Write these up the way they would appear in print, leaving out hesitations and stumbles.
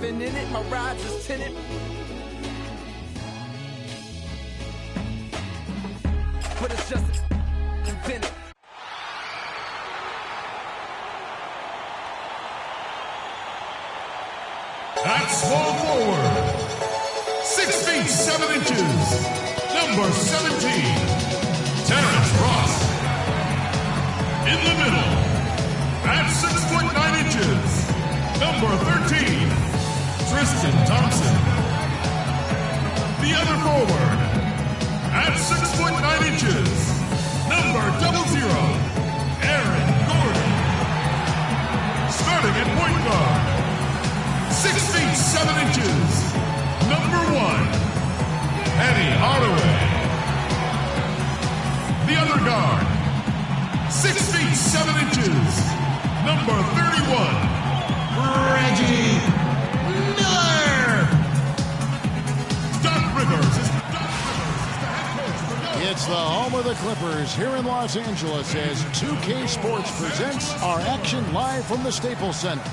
driving in it, my rides is tinted. But it's just invented. At small forward, 6 feet 7 inches, number 17, Terrence Ross. In the middle, at 6 foot 9 inches, number 13, Tristan Thompson. The other forward, at 6 foot 9 inches, number 00, Aaron Gordon. Starting at point guard, 6 feet 7 inches, number 1, Penny Hardaway. The other guard, 6 feet 7 inches, number 31, Reggie Miller. Doc Rivers is the head coach for the It's the home of the Clippers here in Los Angeles as 2K Sports presents our action live from the Staples Center.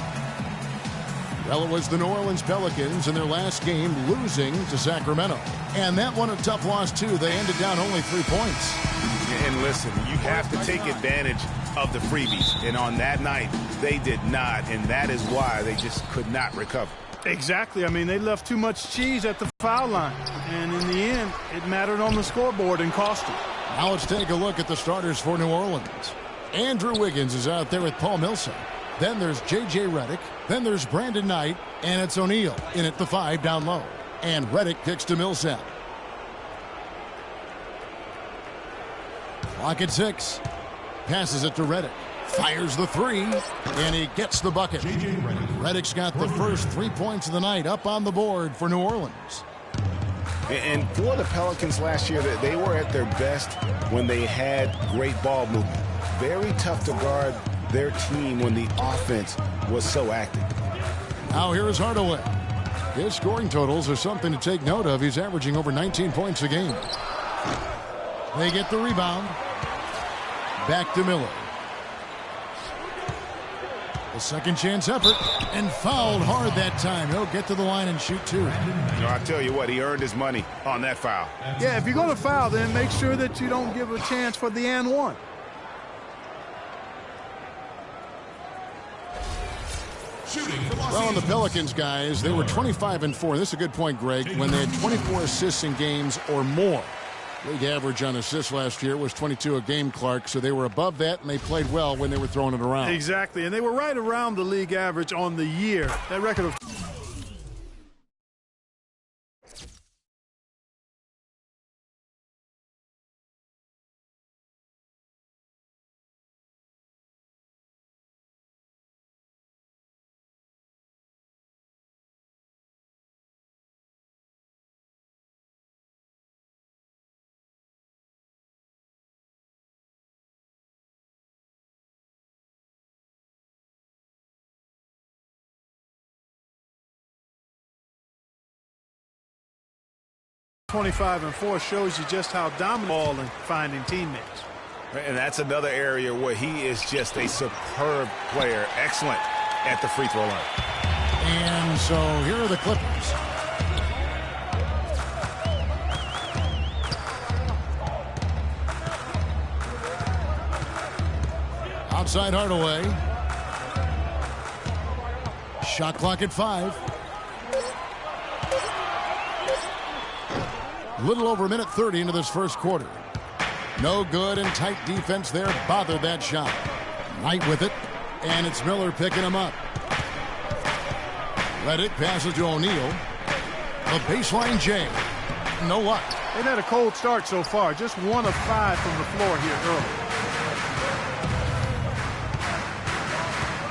Well, it was the New Orleans Pelicans in their last game losing to Sacramento. And that one a tough loss, too. They ended down only 3 points. And listen, you have to take advantage of the freebies. And on that night, they did not. And that is why they just could not recover. Exactly. I mean, they left too much cheese at the foul line. And in the end, it mattered on the scoreboard and cost them. Now let's take a look at the starters for New Orleans. Andrew Wiggins is out there with Paul Millsap. Then there's J.J. Redick. Then there's Brandon Knight. And it's O'Neal in at the 5 down low. And Redick kicks to Millsap. Clock at 6. Passes it to Redick. Fires the 3. And he gets the bucket. Redick's got the first 3 points of the night up on the board for New Orleans. And for the Pelicans last year, they were at their best when they had great ball movement. Very tough to guard their team when the offense was so active. Now here's Hardaway. His scoring totals are something to take note of. He's averaging over 19 points a game. They get the rebound. Back to Miller. A second chance effort and fouled hard that time. He'll get to the line and shoot 2. I tell you what, he earned his money on that foul. Yeah, if you're going to foul, then make sure that you don't give a chance for the and one. Well, on the Pelicans, guys, they were 25-4. This is a good point, Greg, when they had 24 assists in games or more. League average on assists last year was 22 a game, Clark, so they were above that, and they played well when they were throwing it around. Exactly, and they were right around the league average on the year. That record of (25-4) shows you just how dominant ball and finding teammates. And that's another area where he is just a superb player. Excellent at the free throw line. And so here are the Clippers. Outside Hardaway. Shot clock at 5. Little over a minute 30 into this first quarter. No good, and tight defense there bothered that shot. Knight with it, and it's Miller picking him up. Redick passes to O'Neal. The baseline J. No luck. They've had a cold start so far. Just 1 of 5 from the floor here early.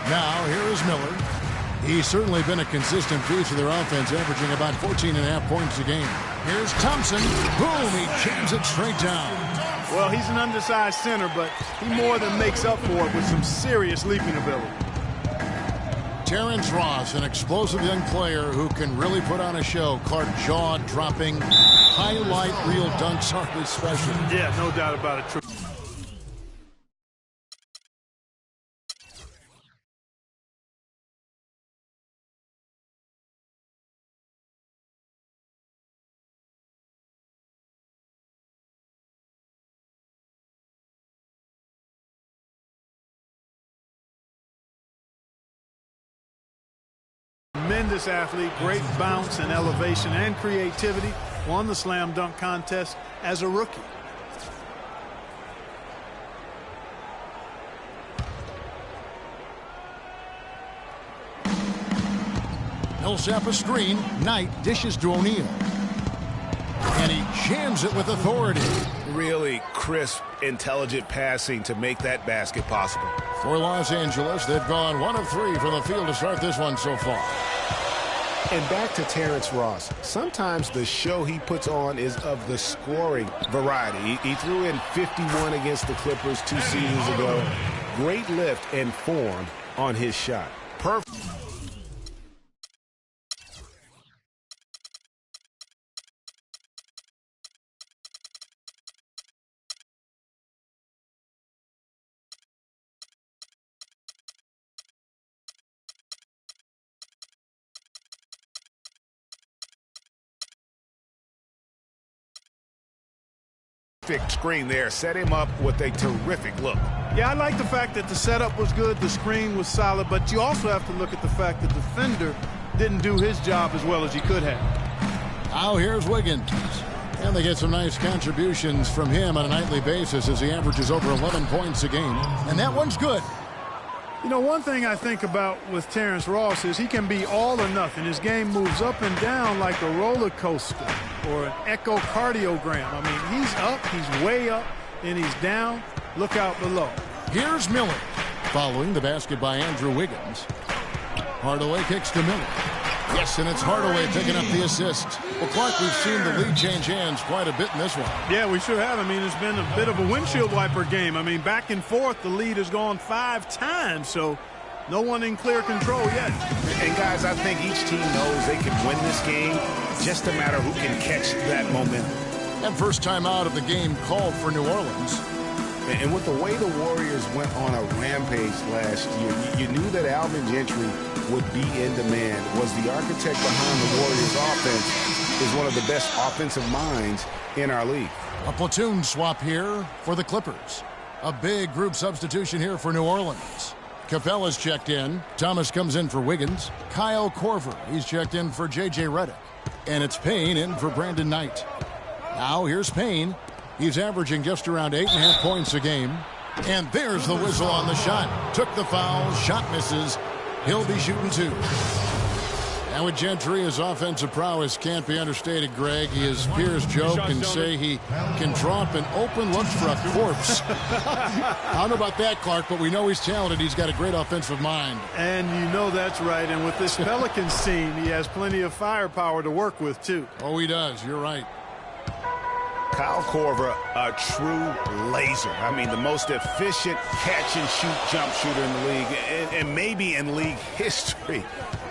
Now here is Miller. He's certainly been a consistent piece of their offense, averaging about 14.5 points a game. Here's Thompson. Boom, he jams it straight down. Well, he's an undersized center, but he more than makes up for it with some serious leaping ability. Terrence Ross, an explosive young player who can really put on a show. Clark, jaw-dropping, highlight reel dunks are his special. Yeah, no doubt about it. tremendous athlete, great bounce and elevation and creativity. Won the slam dunk contest as a rookie. Millsap a screen. Knight dishes to O'Neal. And he jams it with authority. Really crisp, intelligent passing to make that basket possible. For Los Angeles, they've gone 1 of 3 from the field to start this one so far. And back to Terrence Ross. Sometimes the show he puts on is of the scoring variety. He threw in 51 against the Clippers 2 seasons ago. Great lift and form on his shot. Perfect. Screen there, set him up with a terrific look. Yeah, I like the fact that the setup was good, the screen was solid, but you also have to look at the fact that the defender didn't do his job as well as he could have. Now here's Wiggins. And they get some nice contributions from him on a nightly basis as he averages over 11 points a game. And that one's good. You know, one thing I think about with Terrence Ross is he can be all or nothing. His game moves up and down like a roller coaster or an echocardiogram. I mean, he's up, he's way up, and he's down. Look out below. Here's Miller. Following the basket by Andrew Wiggins. Hardaway kicks to Miller. Yes, and it's Hardaway picking up the assist. Well, Clark, we've seen the lead change hands quite a bit in this one. Yeah, we sure have. I mean, it's been a bit of a windshield wiper game. I mean, back and forth, the lead has gone 5 times, so no one in clear control yet. And, guys, I think each team knows they can win this game. Just a matter who can catch that momentum. And first time out of the game called for New Orleans. And with the way the Warriors went on a rampage last year, you knew that Alvin Gentry would be in demand. Was the architect behind the Warriors offense, is one of the best offensive minds in our league. A platoon swap here for the Clippers. A big group substitution here for New Orleans. Capella's checked in. Thomas comes in for Wiggins. Kyle Korver, he's checked in for J.J. Redick. And it's Payne in for Brandon Knight. Now here's Payne. He's averaging just around 8.5 points a game. And there's the whistle on the shot. Took the foul, shot misses. He'll be shooting 2. And with Gentry, his offensive prowess can't be understated, Greg. His peers joke and say he can draw up an open look for a corpse. I don't know about that, Clark, but we know he's talented. He's got a great offensive mind. And you know that's right. And with this Pelicans team, he has plenty of firepower to work with, too. Oh, he does. You're right. Kyle Korver, a true laser. I mean, the most efficient catch-and-shoot jump shooter in the league, and maybe in league history.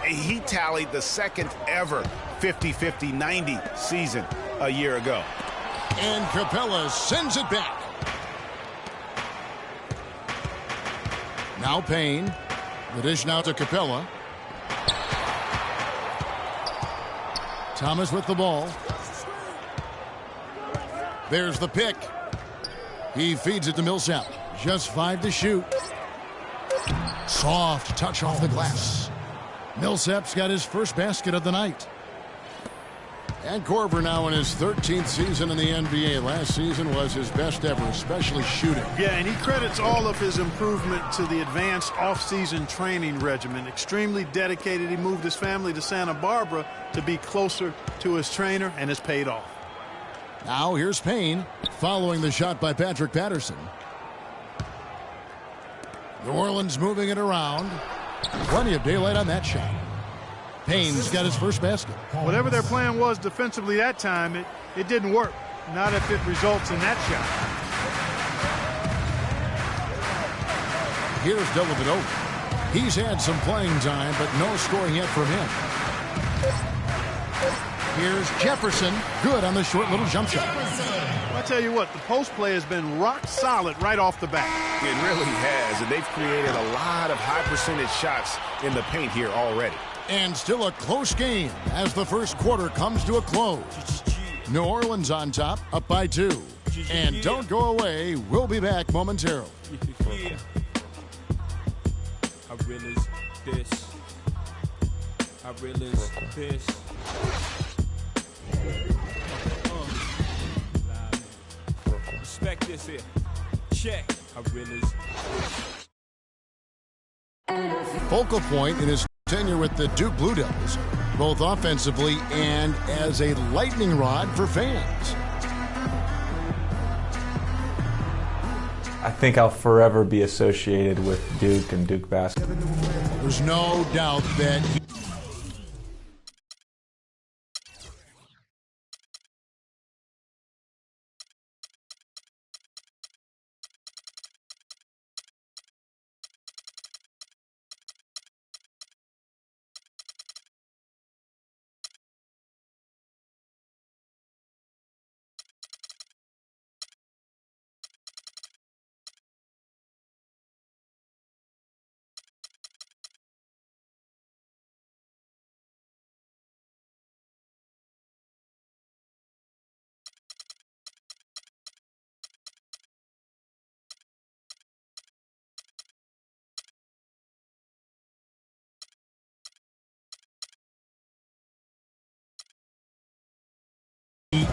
He tallied the second ever 50-50-90 season a year ago. And Capella sends it back. Now Payne. The dish now to Capella. Thomas with the ball. There's the pick. He feeds it to Millsap. Just 5 to shoot. Soft touch off the glass. Millsap's got his first basket of the night. And Korver now in his 13th season in the NBA. Last season was his best ever, especially shooting. Yeah, and he credits all of his improvement to the advanced off-season training regimen. Extremely dedicated. He moved his family to Santa Barbara to be closer to his trainer, and it's paid off. Now here's Payne following the shot by Patrick Patterson. New Orleans moving it around. Plenty of daylight on that shot. Payne's got his first basket. Whatever their plan was defensively that time, it didn't work. Not if it results in that shot. Here's Dellavedova. He's had some playing time, but no scoring yet from him. Here's Jefferson. Good on the short little jump shot. I tell you what, the post play has been rock solid right off the bat. It really has, and they've created a lot of high percentage shots in the paint here already. And still a close game as the first quarter comes to a close. New Orleans on top, up by 2. And don't go away. We'll be back momentarily. I realize this. I realize this. Respect this here. Check. I realize. Focal point in his tenure with the Duke Blue Devils, both offensively and as a lightning rod for fans. I think I'll forever be associated with Duke and Duke basketball. There's no doubt that he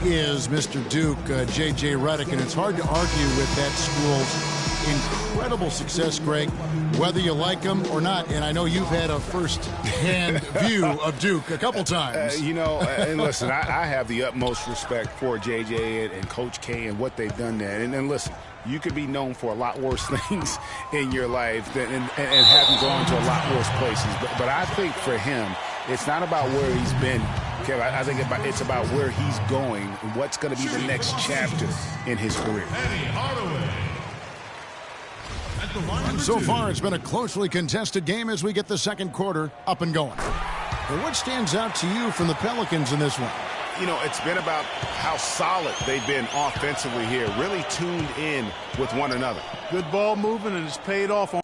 is Mr. Duke, J.J. Redick, and it's hard to argue with that school's incredible success, Greg, whether you like him or not. And I know you've had a first-hand view of Duke a couple times. And listen, I have the utmost respect for J.J. and Coach K and what they've done there. And listen, you could be known for a lot worse things in your life and having gone to a lot worse places. But I think for him, it's not about where he's been, Kev. I think it's about where he's going and what's going to be the next chapter in his career. Eddie Hardaway. At the line number So 2. far, it's been a closely contested game as we get the second quarter up and going. And what stands out to you from the Pelicans in this one? It's been about how solid they've been offensively here, really tuned in with one another. Good ball movement, and it's paid off on.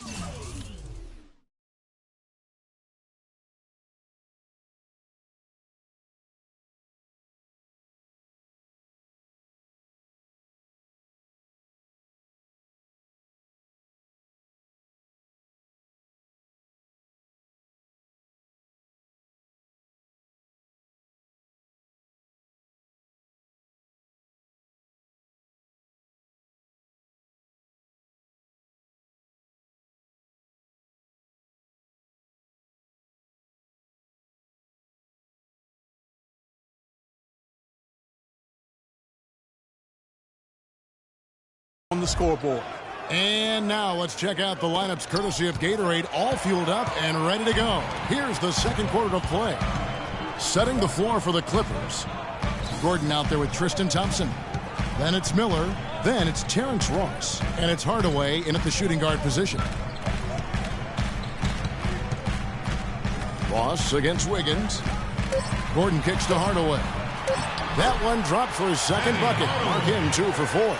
On the scoreboard. And now let's check out the lineups courtesy of Gatorade, all fueled up and ready to go. Here's the second quarter to play. Setting the floor for the Clippers. Gordon out there with Tristan Thompson. Then it's Miller. Then it's Terrence Ross. And it's Hardaway in at the shooting guard position. Ross against Wiggins. Gordon kicks to Hardaway. That one dropped for his second bucket. Mark him 2 for 4.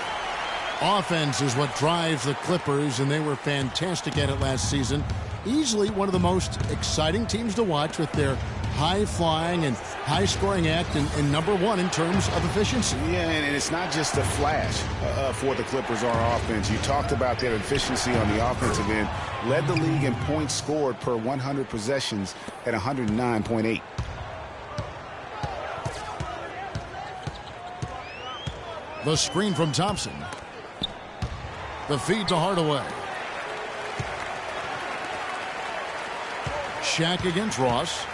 Offense is what drives the Clippers, and they were fantastic at it last season. Easily one of the most exciting teams to watch with their high-flying and high-scoring act and number one in terms of efficiency. Yeah, and it's not just a flash for the Clippers on offense. You talked about their efficiency on the offensive end. Led the league in points scored per 100 possessions at 109.8. The screen from Thompson. The feed to Hardaway. Shaq against Ross.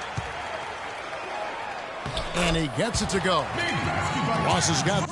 And he gets it to go. Ross has got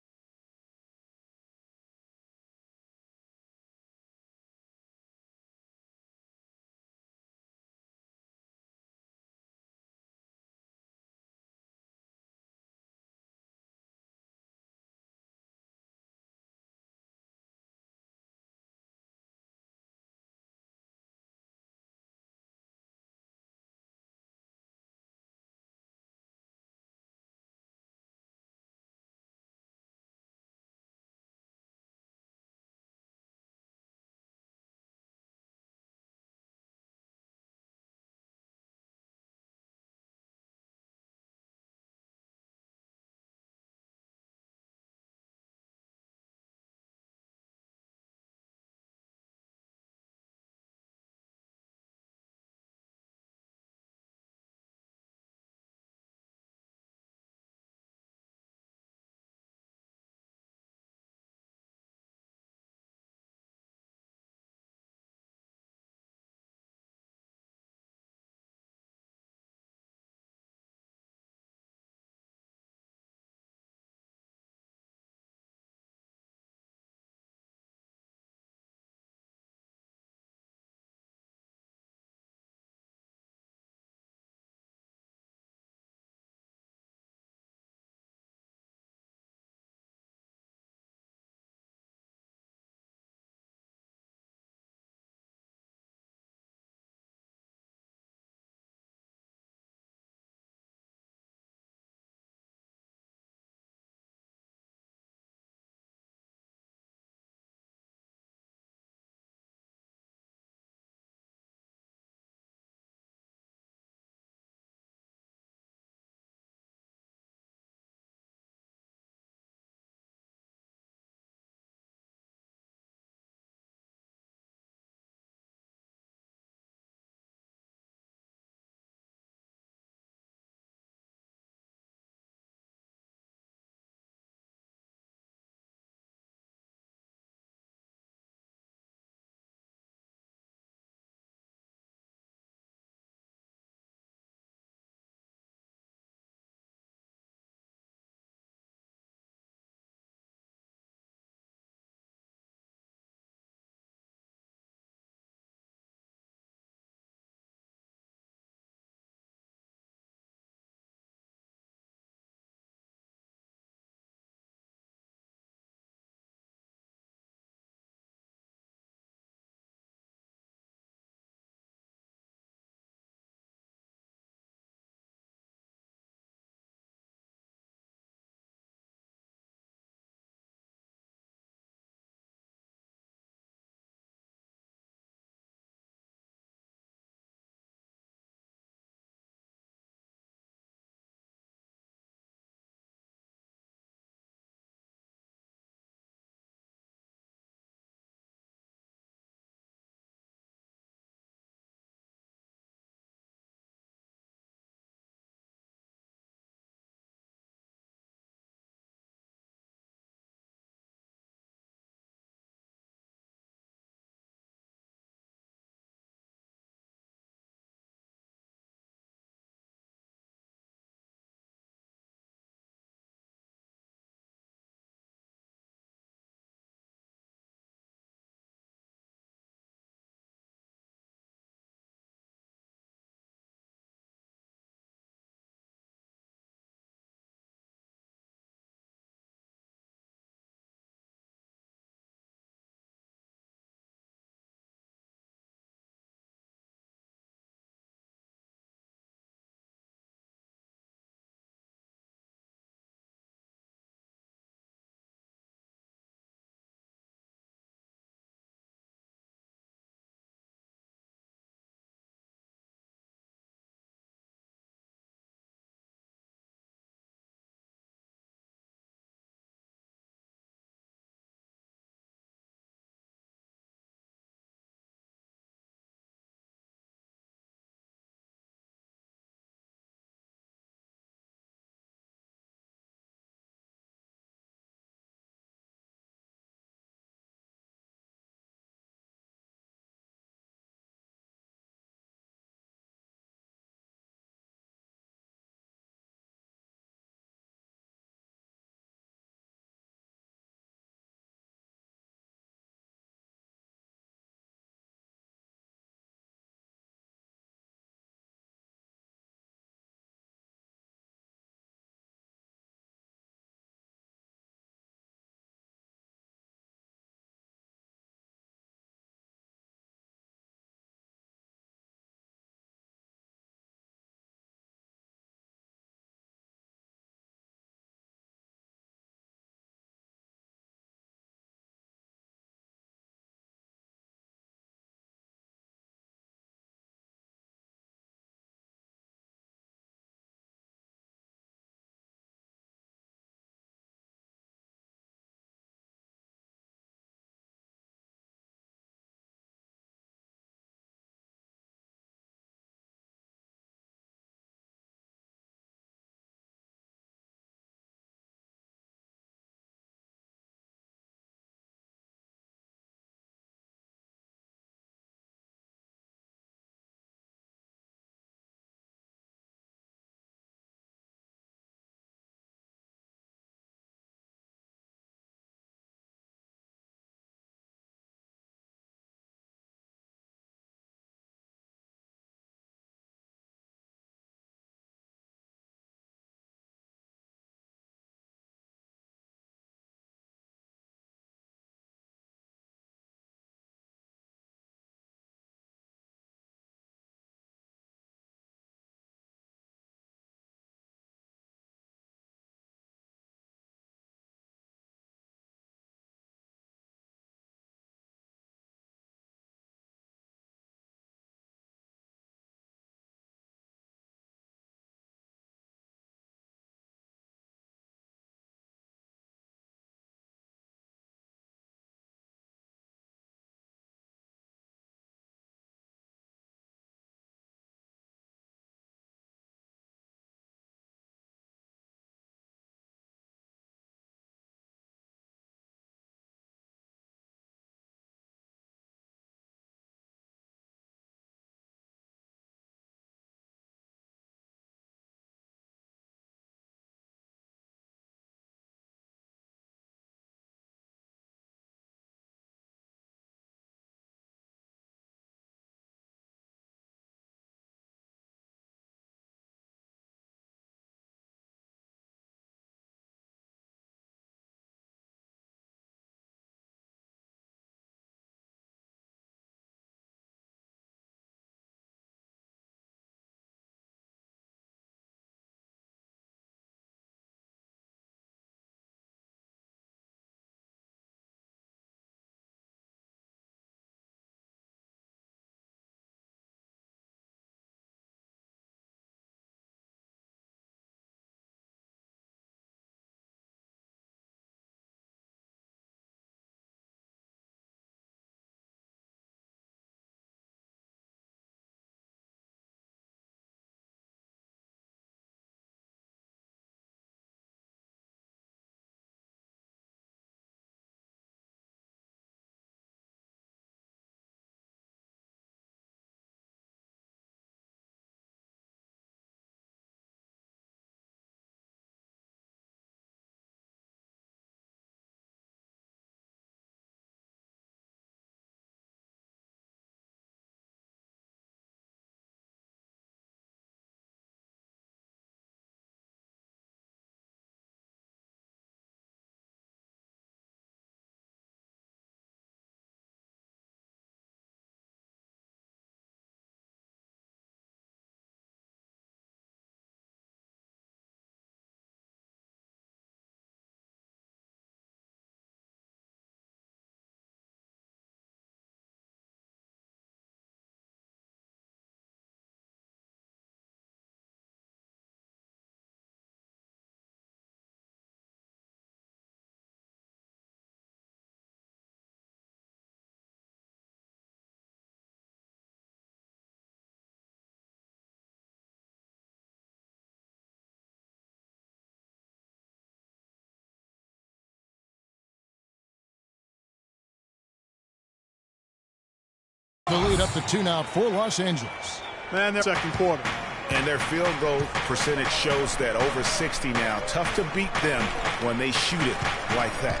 it up to 2 now for Los Angeles. And the second quarter. And their field goal percentage shows that over 60 now. Tough to beat them when they shoot it like that.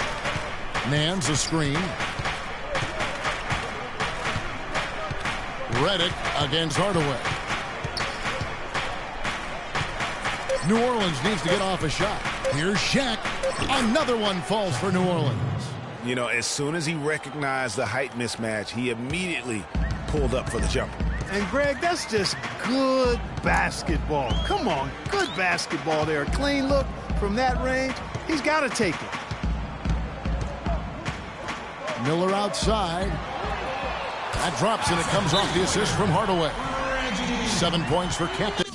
Nance a screen. Redick against Hardaway. New Orleans needs to get off a shot. Here's Shaq. Another one falls for New Orleans. You know, as soon as he recognized the height mismatch, he immediately pulled up for the jumper. And, Greg, that's just good basketball. Come on, good basketball there. Clean look from that range. He's got to take it. Miller outside. That drops, and it comes off the assist from Hardaway. 7 points for Captain.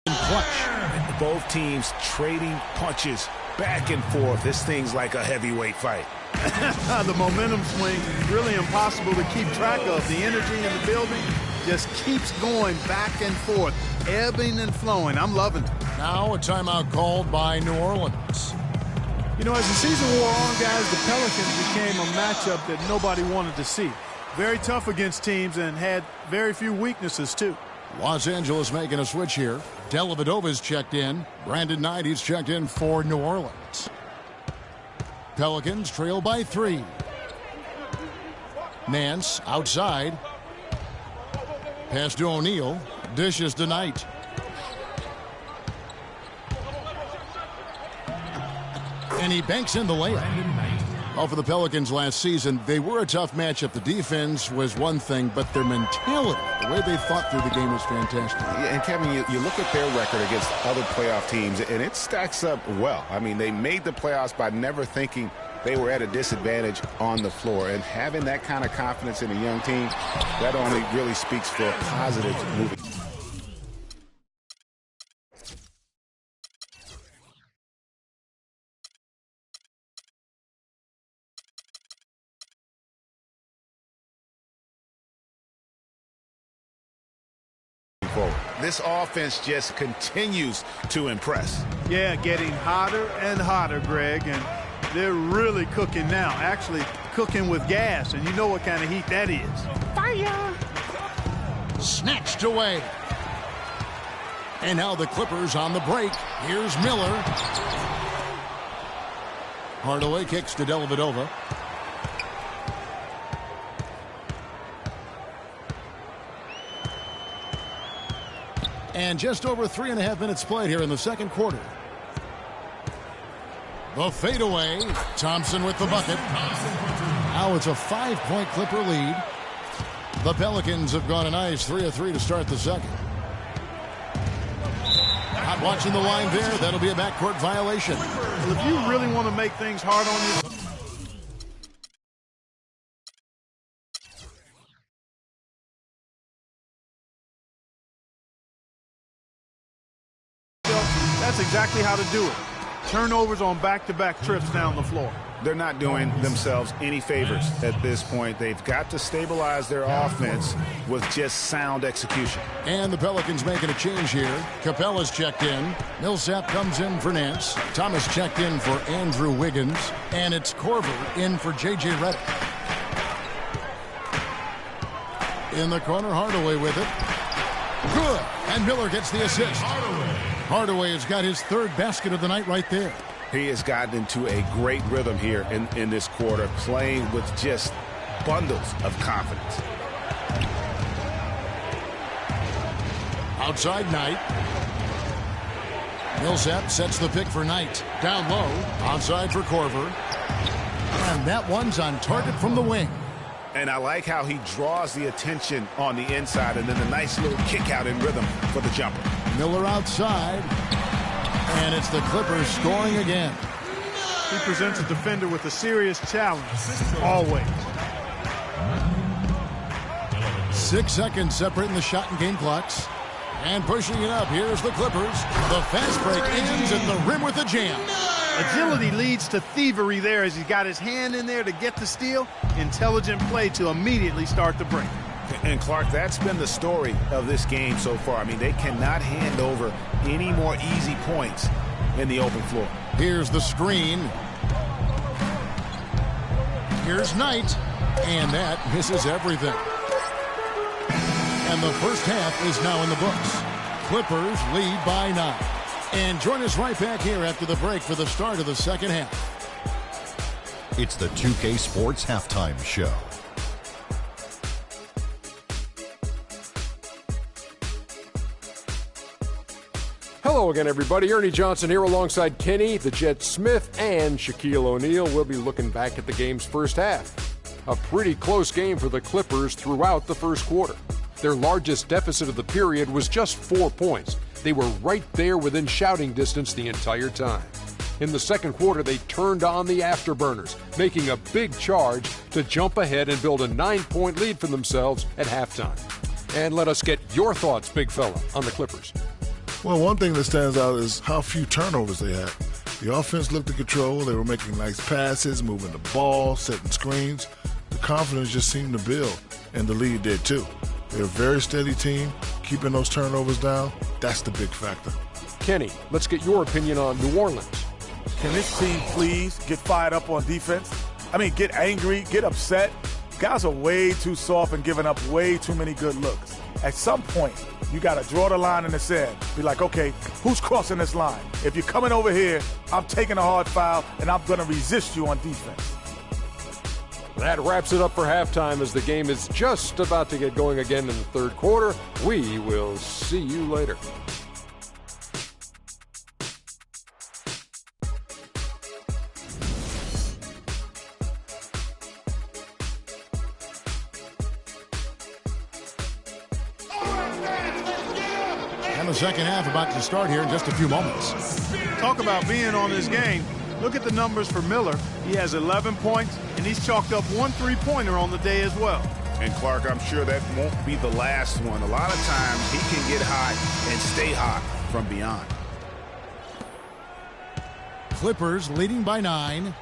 Clutch. Both teams trading punches back and forth. This thing's like a heavyweight fight. The momentum swing, really impossible to keep track of. The energy in the building just keeps going back and forth, ebbing and flowing. I'm loving it. Now a timeout called by New Orleans. You know, as the season wore on, guys, the Pelicans became a matchup that nobody wanted to see. Very tough against teams and had very few weaknesses, too. Los Angeles making a switch here. Dellavedova's checked in. Brandon Knight, he's checked in for New Orleans. Pelicans trail by 3. Nance outside. Pass to O'Neal. Dishes to Knight. And he banks in the layup. Well, for the Pelicans last season, they were a tough matchup. The defense was one thing, but their mentality, the way they fought through the game was fantastic. Yeah, and Kevin, you look at their record against other playoff teams, and it stacks up well. I mean, they made the playoffs by never thinking they were at a disadvantage on the floor. And having that kind of confidence in a young team, that only really speaks for a positive moving. This offense just continues to impress. Yeah, getting hotter and hotter, Greg, and they're really cooking now. Actually cooking with gas, and you know what kind of heat that is. Fire! Snatched away. And now the Clippers on the break. Here's Miller. Hardaway kicks to Dellavedova. And just over 3.5 minutes played here in the second quarter. The fadeaway. Thompson with the bucket. Now it's a 5-point Clipper lead. The Pelicans have gone a nice 3 of 3 to start the second. Not watching the line there. That'll be a backcourt violation. Well, if you really want to make things hard on you, that's exactly how to do it. Turnovers on back-to-back trips down the floor. They're not doing themselves any favors at this point. They've got to stabilize their offense with just sound execution. And the Pelicans making a change here. Capella's checked in. Millsap comes in for Nance. Thomas checked in for Andrew Wiggins. And it's Korver in for J.J. Redick. In the corner, Hardaway with it. Good. And Miller gets the assist. Hardaway has got his third basket of the night right there. He has gotten into a great rhythm here in this quarter, playing with just bundles of confidence. Outside Knight. Millsap sets the pick for Knight. Down low. Outside for Korver. And that one's on target from the wing. And I like how he draws the attention on the inside, and then a nice little kick out in rhythm for the jumper. Miller outside. And it's the Clippers scoring again. He presents a defender with a serious challenge. Always. 6 seconds separating the shot and game clocks. And pushing it up. Here's the Clippers. The fast break ends at the rim with a jam. Agility leads to thievery there as he got his hand in there to get the steal. Intelligent play to immediately start the break. And Clark, that's been the story of this game so far. I mean, they cannot hand over any more easy points in the open floor. Here's the screen. Here's Knight. And that misses everything. And the first half is now in the books. Clippers lead by 9. And join us right back here after the break for the start of the second half. It's the 2K Sports Halftime Show. Hello again, everybody. Ernie Johnson here alongside Kenny, the Jet Smith, and Shaquille O'Neal. We'll be looking back at the game's first half. A pretty close game for the Clippers throughout the first quarter. Their largest deficit of the period was just 4 points. They were right there within shouting distance the entire time. In the second quarter, they turned on the afterburners, making a big charge to jump ahead and build a 9-point lead for themselves at halftime. And let us get your thoughts, big fella, on the Clippers. Well, one thing that stands out is how few turnovers they had. The offense looked in control. They were making nice passes, moving the ball, setting screens. The confidence just seemed to build, and the lead did too. They're a very steady team, keeping those turnovers down. That's the big factor. Kenny, let's get your opinion on New Orleans. Can this team please get fired up on defense? I mean, get angry, get upset. Guys are way too soft and giving up way too many good looks. At some point, you got to draw the line in the sand. Be like, okay, who's crossing this line? If you're coming over here, I'm taking a hard foul, and I'm going to resist you on defense. That wraps it up for halftime as the game is just about to get going again in the third quarter. We will see you later. And the second half about to start here in just a few moments. Talk about being on this game. Look at the numbers for Miller. He has 11 points, and he's chalked up 1 3-pointer on the day as well. And Clark, I'm sure that won't be the last one. A lot of times he can get hot and stay hot from beyond. Clippers leading by 9.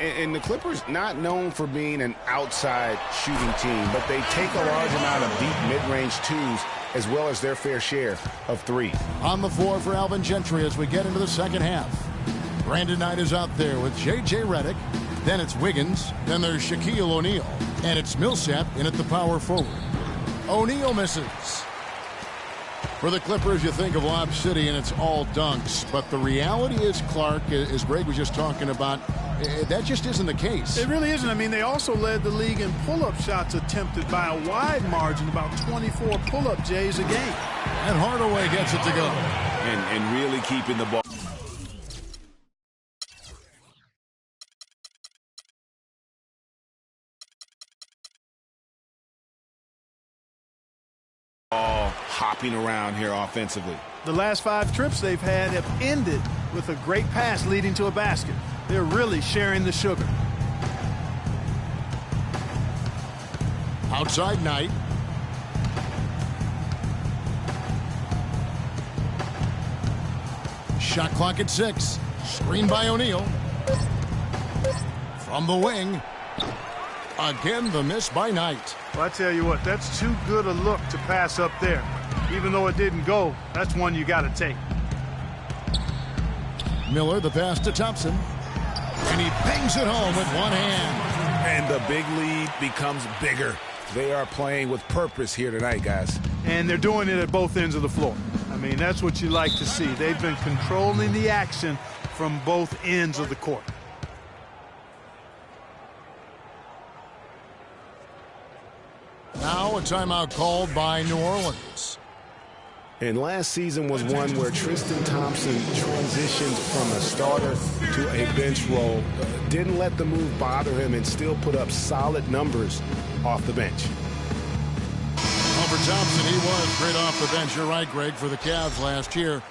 And the Clippers not known for being an outside shooting team, but they take a large amount of deep mid-range twos as well as their fair share of threes. On the floor for Alvin Gentry as we get into the second half. Brandon Knight is out there with J.J. Redick. Then it's Wiggins. Then there's Shaquille O'Neal. And it's Millsap in at the power forward. O'Neal misses. For the Clippers, you think of Lob City and it's all dunks. But the reality is, Clark, as Greg was just talking about, that just isn't the case. It really isn't. I mean, they also led the league in pull-up shots attempted by a wide margin, about 24 pull-up Jays a game. And Hardaway gets it to go. And really keeping the ball. hopping around here offensively. The last 5 trips they've had have ended with a great pass leading to a basket. They're really sharing the sugar. Outside Knight. Shot clock at 6. Screen by O'Neal. From the wing. Again, the miss by Knight. Well, I tell you what, that's too good a look to pass up there. Even though it didn't go, that's one you got to take. Miller, the pass to Thompson. And he bangs it home with one hand. And the big lead becomes bigger. They are playing with purpose here tonight, guys. And they're doing it at both ends of the floor. I mean, that's what you like to see. They've been controlling the action from both ends of the court. Now a timeout called by New Orleans. And last season was one where Tristan Thompson transitioned from a starter to a bench role. Didn't let the move bother him and still put up solid numbers off the bench. For Thompson, he was great off the bench. You're right, Greg, for the Cavs last year.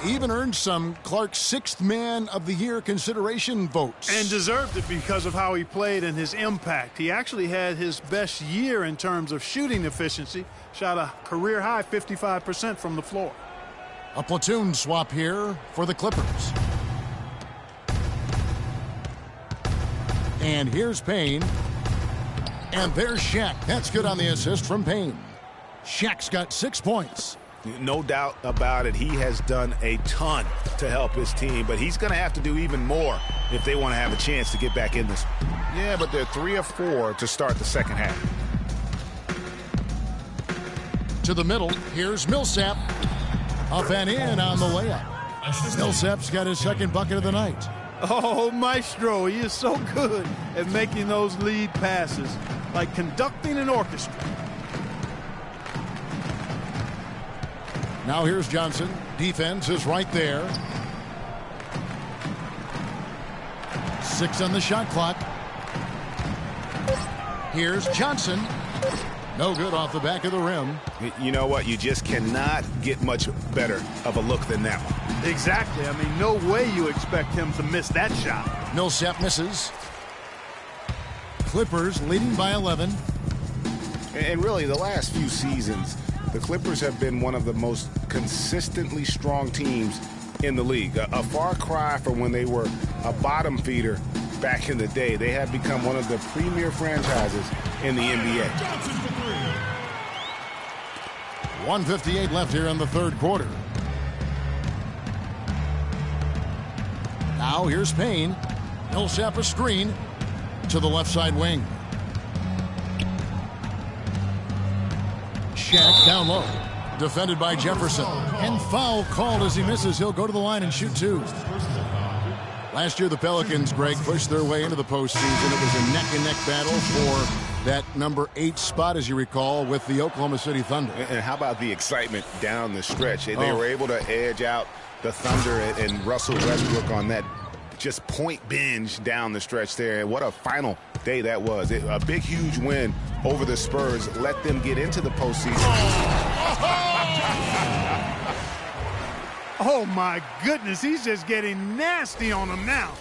Even earned some Clark 6th Man of the Year consideration votes. And deserved it because of how he played and his impact. He actually had his best year in terms of shooting efficiency. Shot a career-high 55% from the floor. A platoon swap here for the Clippers. And here's Payne. And there's Shaq. That's good on the assist from Payne. Shaq's got 6 points. No doubt about it. He has done a ton to help his team, but he's going to have to do even more if they want to have a chance to get back in this. Yeah, but they're 3 of 4 to start the second half. To the middle, here's Millsap. Up and in on the layup. Millsap's got his second bucket of the night. Oh, Maestro, he is so good at making those lead passes, like conducting an orchestra. Now here's Johnson. Defense is right there. 6 on the shot clock. Here's Johnson. No good off the back of the rim. You know what? You just cannot get much better of a look than that one. Exactly. I mean, no way you expect him to miss that shot. Millsap misses. Clippers leading by 11. And really, the last few seasons, the Clippers have been one of the most consistently strong teams in the league. A far cry from when they were a bottom feeder back in the day. They have become one of the premier franchises in the NBA. 1:58 left here in the third quarter. Now here's Payne. Millsap a screen to the left side wing. Shaq down low. Defended by Jefferson. And foul called as he misses. He'll go to the line and shoot 2. Last year, the Pelicans, Greg, pushed their way into the postseason. It was a neck-and-neck battle for that number 8 spot, as you recall, with the Oklahoma City Thunder. And how about the excitement down the stretch? They were able to edge out the Thunder and Russell Westbrook on that just point binge down the stretch there. What a final day that was. A big, huge win over the Spurs. Let them get into the postseason. Oh, my goodness. He's just getting nasty on them now.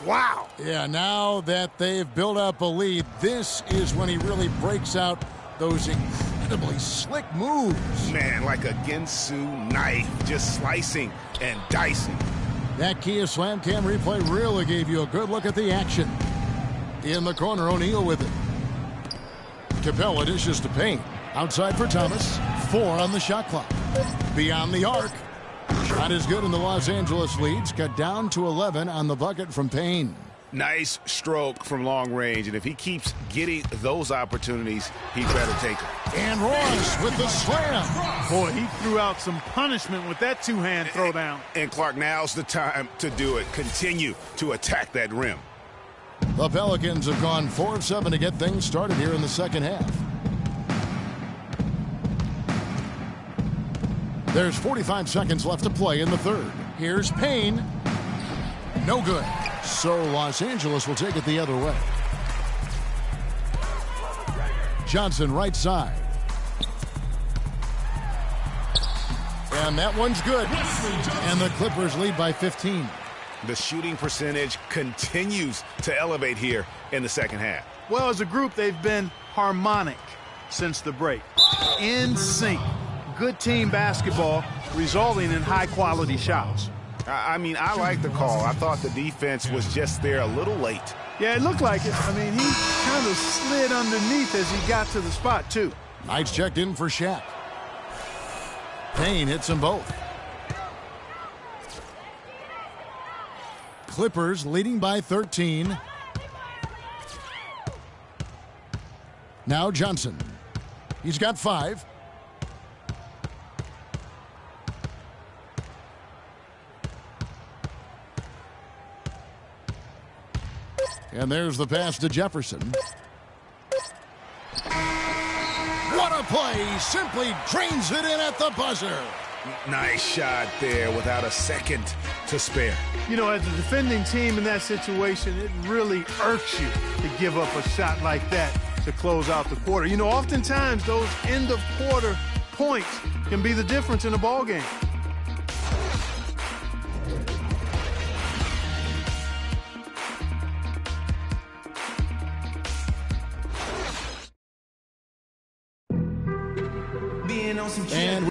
Wow. Yeah, now that they've built up a lead, this is when he really breaks out those incredibly slick moves. Man, like a Ginsu knife, just slicing and dicing. That Kia Slam Cam replay really gave you a good look at the action. In the corner, O'Neal with it. Capella dishes to Payne. Outside for Thomas. 4 on the shot clock. Beyond the arc. Shot is good, and the Los Angeles leads cut down to 11 on the bucket from Payne. Nice stroke from long range, and if he keeps getting those opportunities, he better take them. And Royce with the slam. Boy, he threw out some punishment with that two-hand throwdown. And Clark, now's the time to do it. Continue to attack that rim. The Pelicans have gone 4 of 7 to get things started here in the second half. There's 45 seconds left to play in the third. Here's Payne. No good. So Los Angeles will take it the other way. Johnson right side. And that one's good. And the Clippers lead by 15. The shooting percentage continues to elevate here in the second half. Well, as a group, they've been harmonic since the break. In sync. Good team basketball resulting in high-quality shots. I mean, I like the call. I thought the defense was just there a little late. Yeah, it looked like it. I mean, he kind of slid underneath as he got to the spot, too. Knights checked in for Shaq. Payne hits them both. Clippers leading by 13. Now Johnson. He's got 5. And there's the pass to Jefferson. What a play! Simply drains it in at the buzzer. Nice shot there without a second to spare. You know, as a defending team in that situation, it really irks you to give up a shot like that to close out the quarter. You know, oftentimes those end-of-quarter points can be the difference in a ball game. And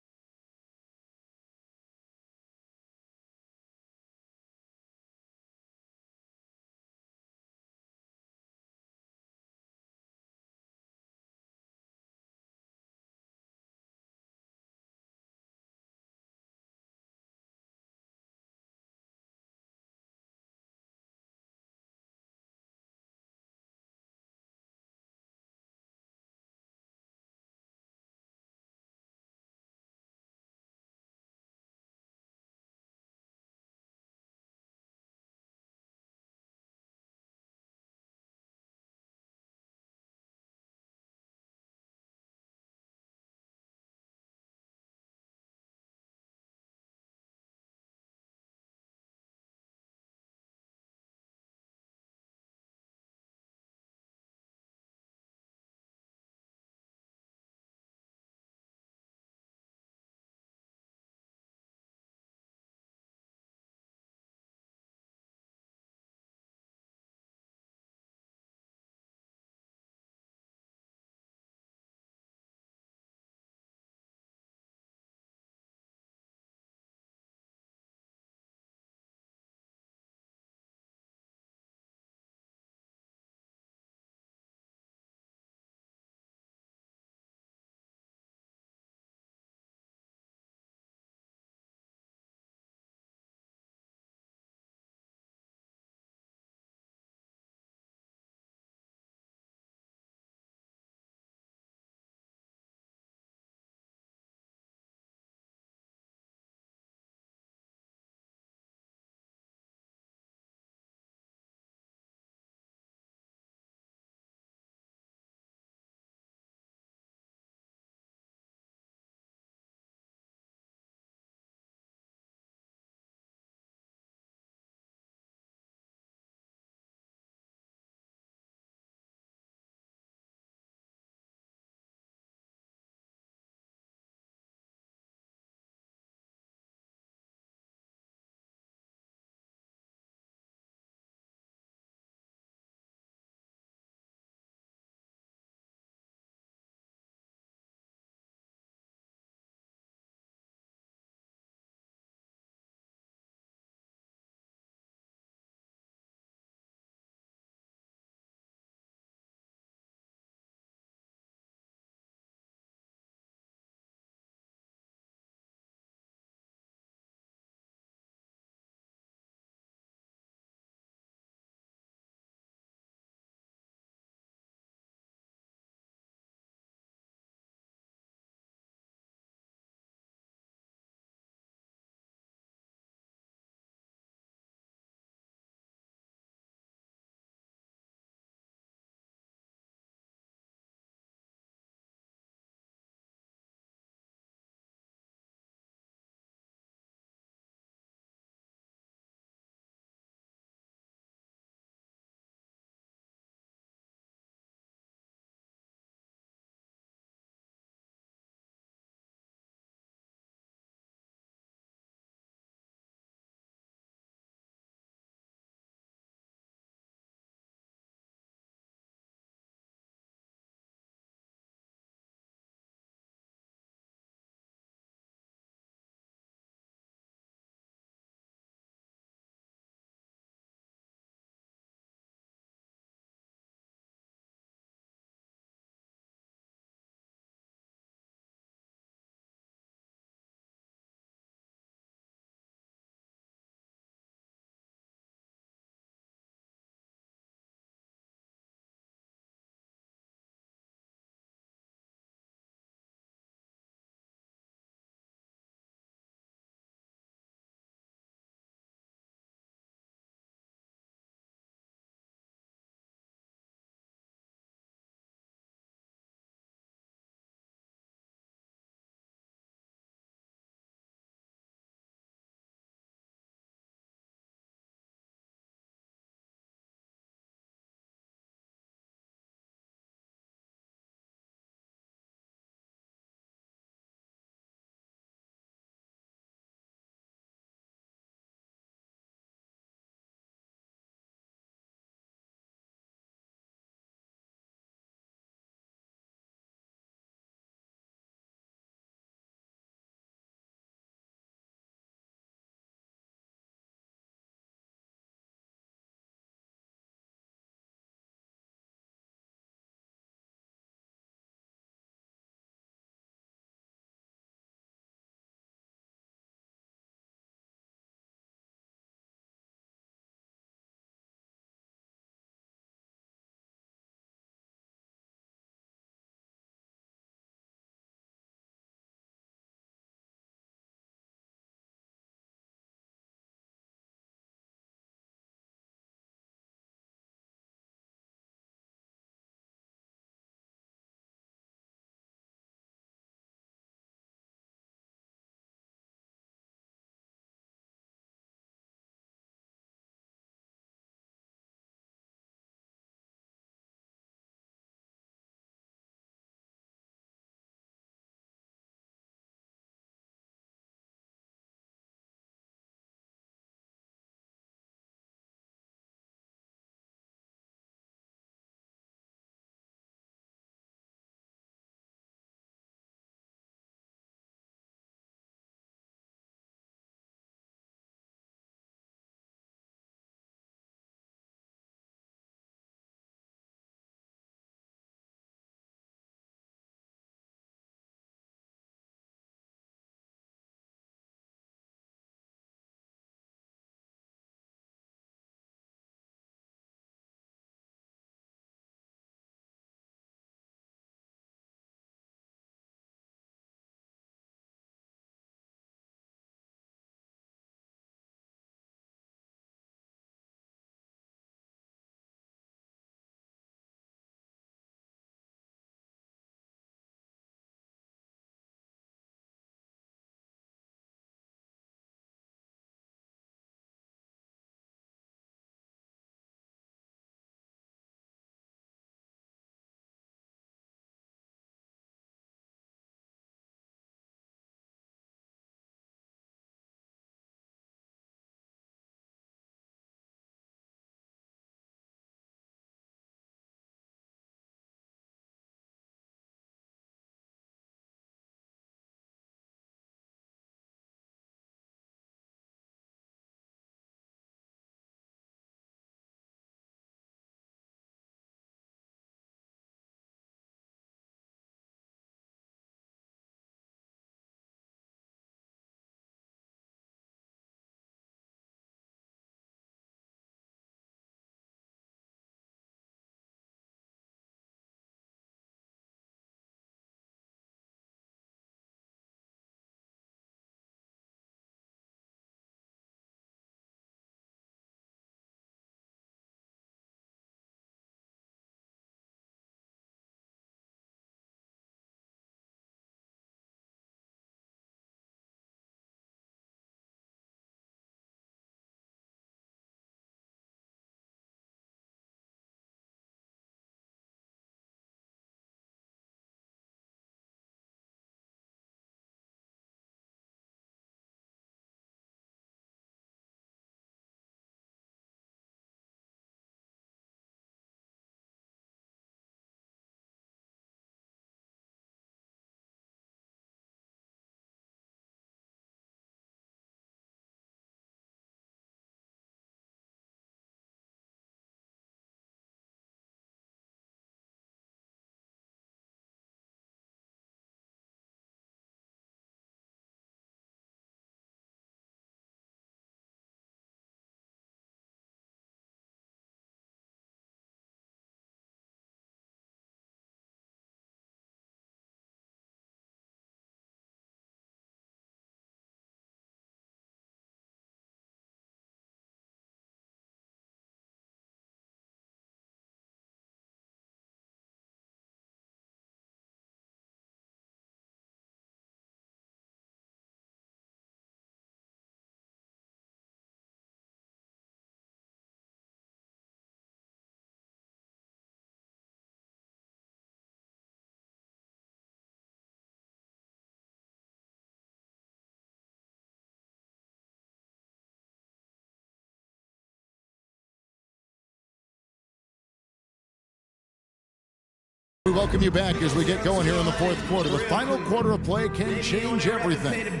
welcome you back as we get going here in the fourth quarter. The final quarter of play can change everything.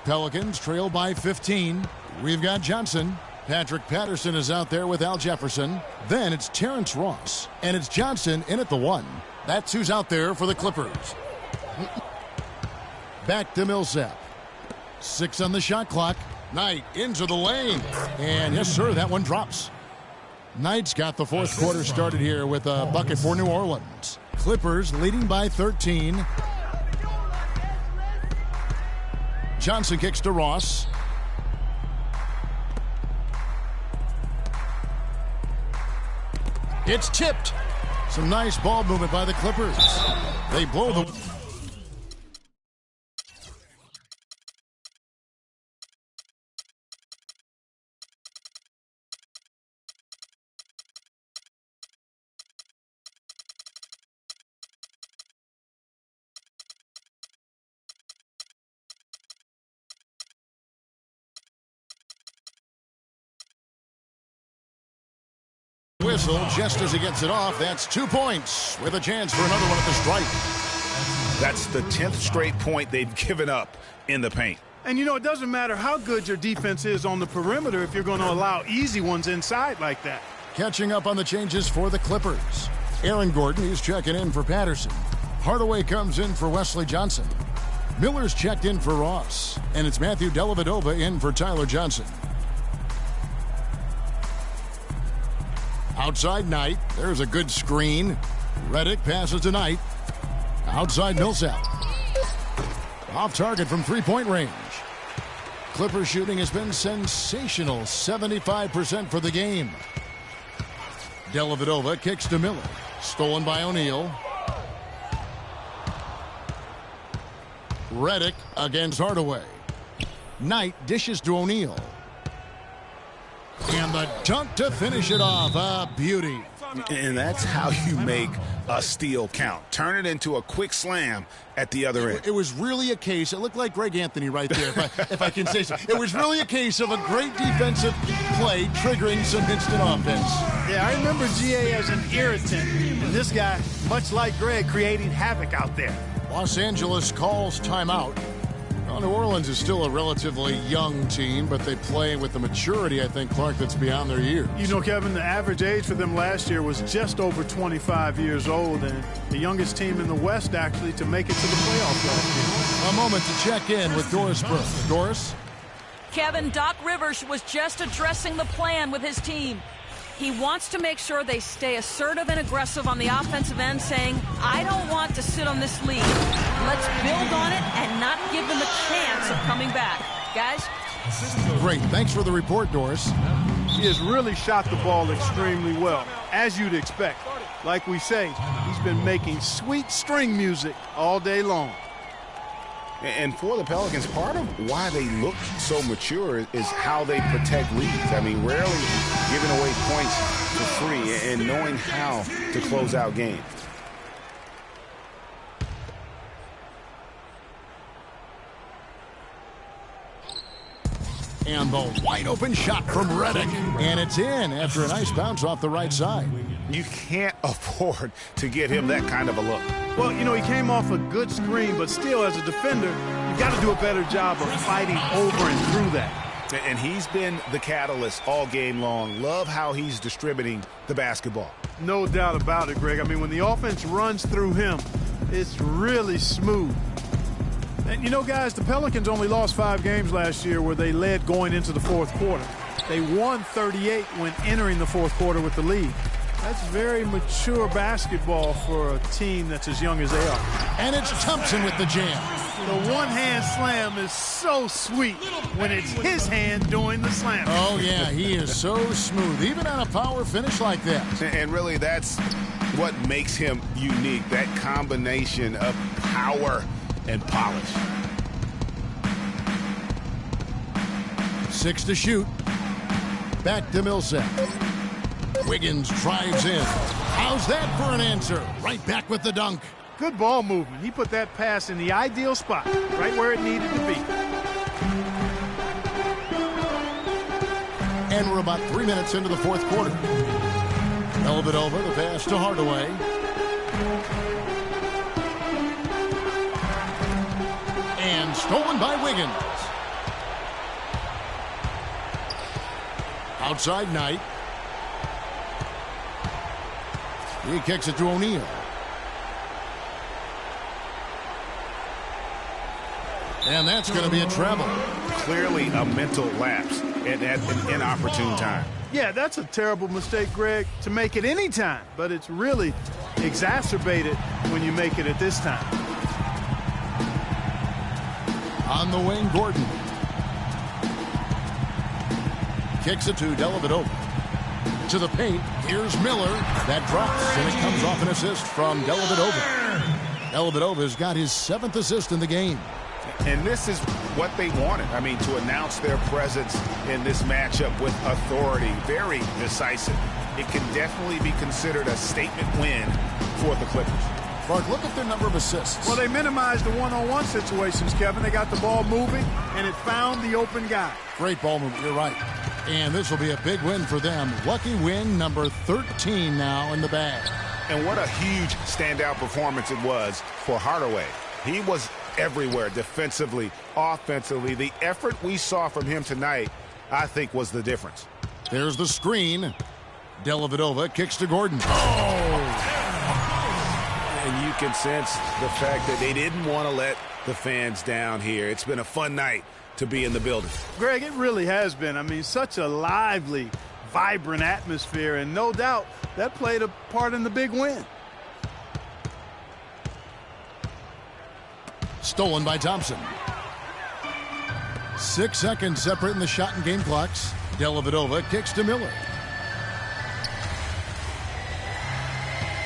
Pelicans trail by 15. We've got Johnson. Patrick Patterson is out there with Al Jefferson. Then it's Terrence Ross. And it's Johnson in at the 1. That's who's out there for the Clippers. Back to Millsap. 6 on the shot clock. Knight into the lane. And yes, sir, that one drops. Knight's got the fourth quarter started here with a bucket for New Orleans. Clippers leading by 13. Johnson kicks to Ross. It's tipped. Some nice ball movement by the Clippers. They blow the... whistle just as he gets it off. That's 2 points with a chance for another one at the stripe. That's the 10th straight point they've given up in the paint. And, you know, it doesn't matter how good your defense is on the perimeter if you're going to allow easy ones inside like that. Catching up on the changes for the Clippers. Aaron Gordon is checking in for Patterson. Hardaway comes in for Wesley Johnson. Miller's checked in for Ross. And it's Matthew Dellavedova in for Tyler Johnson. Outside Knight. There's a good screen. Redick passes to Knight. Outside Millsap. Off target from three-point range. Clippers shooting has been sensational. 75% for the game. Dellavedova kicks to Miller. Stolen by O'Neal. Redick against Hardaway. Knight dishes to O'Neal. And the dunk to finish it off. A beauty. And that's how you make a steal count. Turn it into a quick slam at the other end. It was really a case. It looked like Greg Anthony right there, if I can say so. It was really a case of a great defensive play triggering some instant offense. Yeah, I remember GA as an irritant. And this guy, much like Greg, creating havoc out there. Los Angeles calls timeout. Well, New Orleans is still a relatively young team, but they play with the maturity, I think, Clark, that's beyond their years. You know, Kevin, the average age for them last year was just over 25 years old, and the youngest team in the West, actually, to make it to the playoffs last year. A moment to check in with Doris Burke. Doris? Kevin, Doc Rivers was just addressing the plan with his team. He wants to make sure they stay assertive and aggressive on the offensive end, saying, I don't want to sit on this lead. Let's build on it and not give them a chance of coming back. Guys? Great. Thanks for the report, Doris. He has really shot the ball extremely well, as you'd expect. Like we say, he's been making sweet string music all day long. And for the Pelicans, part of why they look so mature is how they protect leads. I mean, rarely giving away points for free and knowing how to close out games. And the wide open shot from Redick. And it's in after a nice bounce off the right side. You can't afford to get him that kind of a look. Well, you know, he came off a good screen, but still, as a defender, you got to do a better job of fighting over and through that. And he's been the catalyst all game long. Love how he's distributing the basketball. No doubt about it, Greg. I mean, when the offense runs through him, it's really smooth. And, you know, guys, the Pelicans only lost 5 games last year where they led going into the fourth quarter. They won 38 when entering the fourth quarter with the lead. That's very mature basketball for a team that's as young as they are. And it's Thompson with the jam. The one-hand slam is so sweet when it's his hand doing the slam. Oh, yeah, he is so smooth, even on a power finish like that. And really, that's what makes him unique, that combination of power and polish. 6 to shoot. Back to Millsap. Wiggins drives in. How's that for an answer? Right back with the dunk. Good ball movement. He put that pass in the ideal spot, right where it needed to be. And we're about 3 minutes into the fourth quarter. Dellavedova, the pass to Hardaway. And stolen by Wiggins. Outside Knight. He kicks it to O'Neal. And that's going to be a travel. Clearly a mental lapse at an inopportune time. Yeah, that's a terrible mistake, Greg, to make it any time. But it's really exacerbated when you make it at this time. On the wing, Gordon. Kicks it to Dellavedova. To the paint, here's Miller. That drops, and it comes off an assist from Dellavedova. Dellavedova's got his 7th assist in the game. And this is what they wanted. I mean, to announce their presence in this matchup with authority, very decisive. It can definitely be considered a statement win for the Clippers. Clark, look at their number of assists. Well, they minimized the one-on-one situations, Kevin. They got the ball moving, and it found the open guy. Great ball movement, you're right. And this will be a big win for them. Lucky win number 13 now in the bag. And what a huge standout performance it was for Hardaway. He was everywhere, defensively, offensively. The effort we saw from him tonight, I think, was the difference. There's the screen. Dellavedova kicks to Gordon. And you can sense the fact that they didn't want to let the fans down here. It's been a fun night to be in the building. Greg, it really has been. I mean, such a lively, vibrant atmosphere, and no doubt that played a part in the big win. Stolen by Thompson. 6 seconds separating the shot and game clocks. Dellavedova kicks to Miller.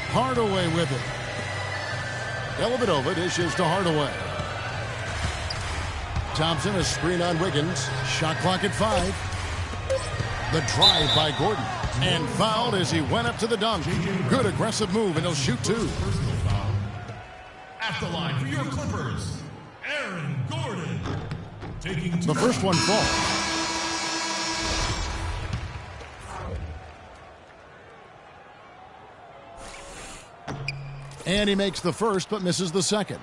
Hardaway with it. Dellavedova dishes to Hardaway. Thompson, a screen on Wiggins. Shot clock at 5. The drive by Gordon. And fouled as he went up to the dunk. Good aggressive move, and he'll shoot 2. At the line for your Clippers, Aaron Gordon. Taking the first one falls. And he makes the first, but misses the second.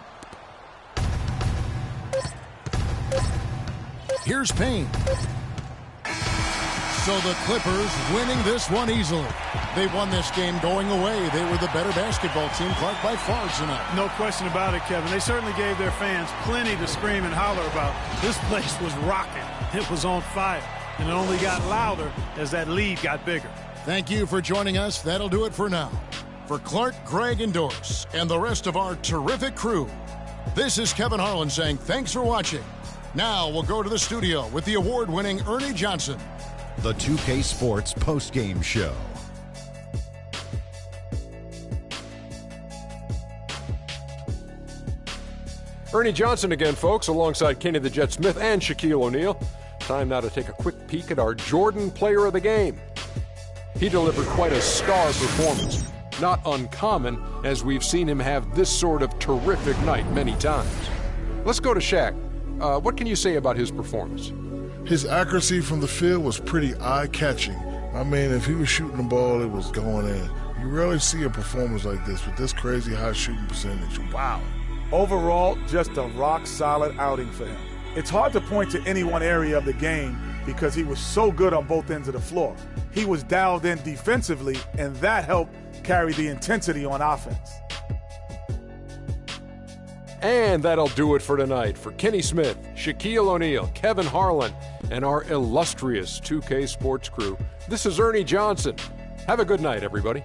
Here's Payne. So the Clippers winning this one easily. They won this game going away. They were the better basketball team, Clark, by far tonight. No question about it, Kevin. They certainly gave their fans plenty to scream and holler about. This place was rocking. It was on fire. And it only got louder as that lead got bigger. Thank you for joining us. That'll do it for now. For Clark, Greg, and Doris, and the rest of our terrific crew, this is Kevin Harlan saying thanks for watching. Now we'll go to the studio with the award-winning Ernie Johnson. The 2K Sports postgame show. Ernie Johnson again, folks, alongside Kenny the Jet Smith and Shaquille O'Neal. Time now to take a quick peek at our Jordan Player of the Game. He delivered quite a star performance. Not uncommon, as we've seen him have this sort of terrific night many times. Let's go to Shaq. What can you say about his performance? His accuracy from the field was pretty eye-catching. I mean, if he was shooting the ball, it was going in. You rarely see a performance like this with this crazy high shooting percentage. Wow. Overall, just a rock-solid outing for him. It's hard to point to any one area of the game because he was so good on both ends of the floor. He was dialed in defensively, and that helped carry the intensity on offense. And that'll do it for tonight. For Kenny Smith, Shaquille O'Neal, Kevin Harlan, and our illustrious 2K Sports crew, this is Ernie Johnson. Have a good night, everybody.